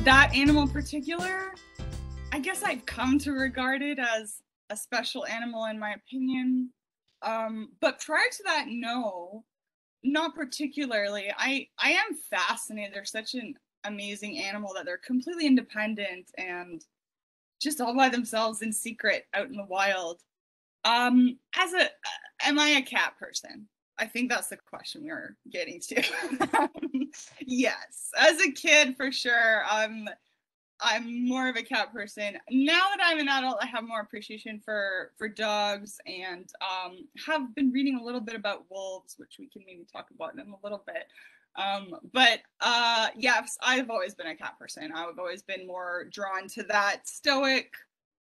That animal in particular, I guess I've come to regard it as a special animal in my opinion. But prior to that, no, not particularly. I am fascinated. They're such an amazing animal that they're completely independent and just all by themselves in secret out in the wild. As a, am I a cat person? I think that's the question we were getting to. Yes, as a kid, for sure. I'm more of a cat person. Now that I'm an adult, I have more appreciation for dogs, and have been reading a little bit about wolves, which we can maybe talk about in a little bit. But yes, I've always been a cat person. I've always been more drawn to that stoic,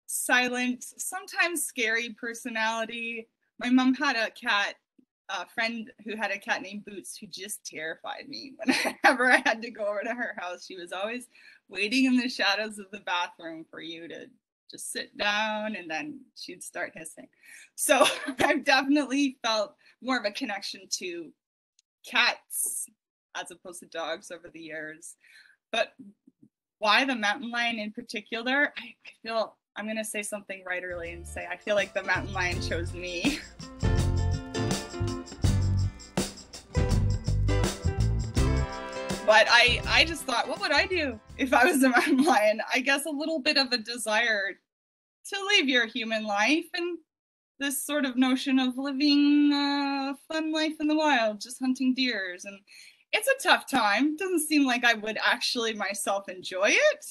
silent, sometimes scary personality. My mom had a friend who had a cat named Boots who just terrified me. Whenever I had to go over to her house, she was always waiting in the shadows of the bathroom for you to just sit down, and then she'd start hissing. So I've definitely felt more of a connection to cats as opposed to dogs over the years. But why the mountain lion in particular? I feel I'm going to say something right early and say I feel like the mountain lion chose me. But I just thought, what would I do if I was a mountain lion? I guess a little bit of a desire to live your human life and this sort of notion of living a fun life in the wild, just hunting deers. And it's a tough time. It doesn't seem like I would actually myself enjoy it,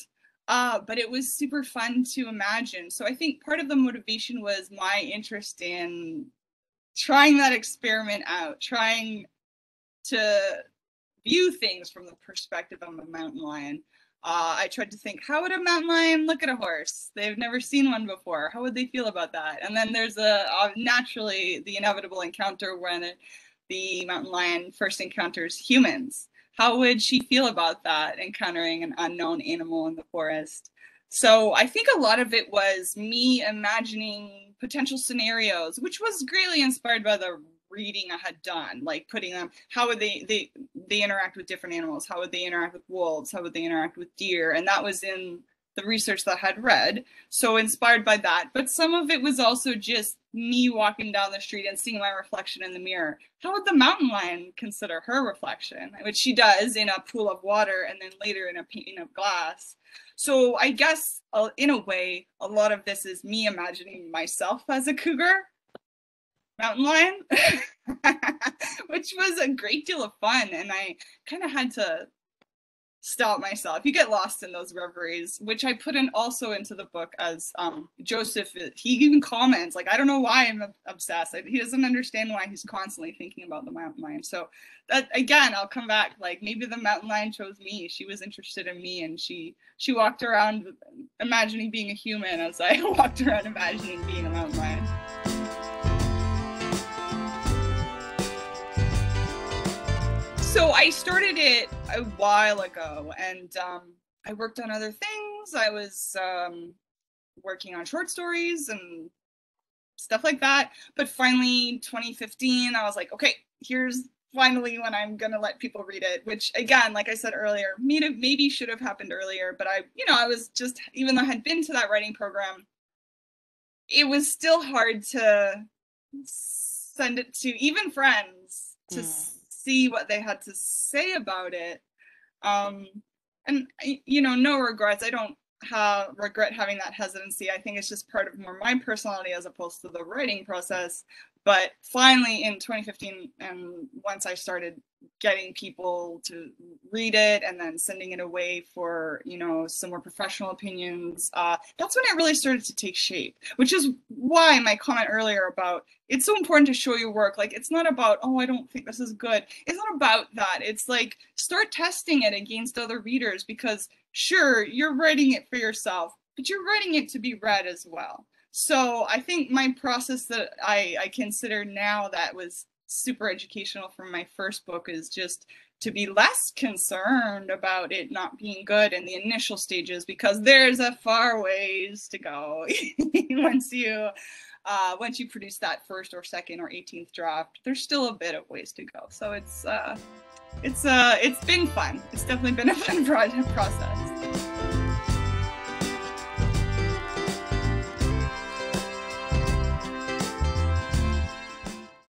but it was super fun to imagine. So I think part of the motivation was my interest in trying that experiment out, trying to view things from the perspective of a mountain lion. I tried to think, how would a mountain lion look at a horse? They've never seen one before. How would they feel about that? And then there's naturally the inevitable encounter when the mountain lion first encounters humans. How would she feel about that, encountering an unknown animal in the forest? So I think a lot of it was me imagining potential scenarios, which was greatly inspired by the reading I had done, like putting them, how would they interact with different animals? How would they interact with wolves? How would they interact with deer? And that was in the research that I had read. So inspired by that. But some of it was also just me walking down the street and seeing my reflection in the mirror. How would the mountain lion consider her reflection? Which she does in a pool of water and then later in a pane of glass. So I guess in a way, a lot of this is me imagining myself as a cougar, mountain lion, which was a great deal of fun. And I kind of had to stop myself. You get lost in those reveries, which I put in also into the book as Joseph, he even comments, like, I don't know why I'm obsessed. He doesn't understand why he's constantly thinking about the mountain lion. So that, again, I'll come back, like, maybe the mountain lion chose me. She was interested in me, and she walked around imagining being a human as I walked around imagining being a mountain lion. So I started it a while ago, and I worked on other things. I was working on short stories and stuff like that. But finally, 2015, I was like, okay, here's finally when I'm going to let people read it, which again, like I said earlier, maybe should have happened earlier. But I was just, even though I had been to that writing program, it was still hard to send it to even friends to see what they had to say about it. And no regrets. I don't regret having that hesitancy. I think it's just part of more my personality as opposed to the writing process. But finally in 2015, and once I started getting people to read it and then sending it away for, some more professional opinions, that's when it really started to take shape, which is why my comment earlier about it's so important to show your work. Like, it's not about, oh, I don't think this is good. It's not about that. It's like, start testing it against other readers, because sure, you're writing it for yourself, but you're writing it to be read as well. So I think my process that I consider now that was super educational from my first book is just to be less concerned about it not being good in the initial stages, because there's a far ways to go once you produce that first or second or 18th draft. There's still a bit of ways to go. So it's been fun. It's definitely been a fun process.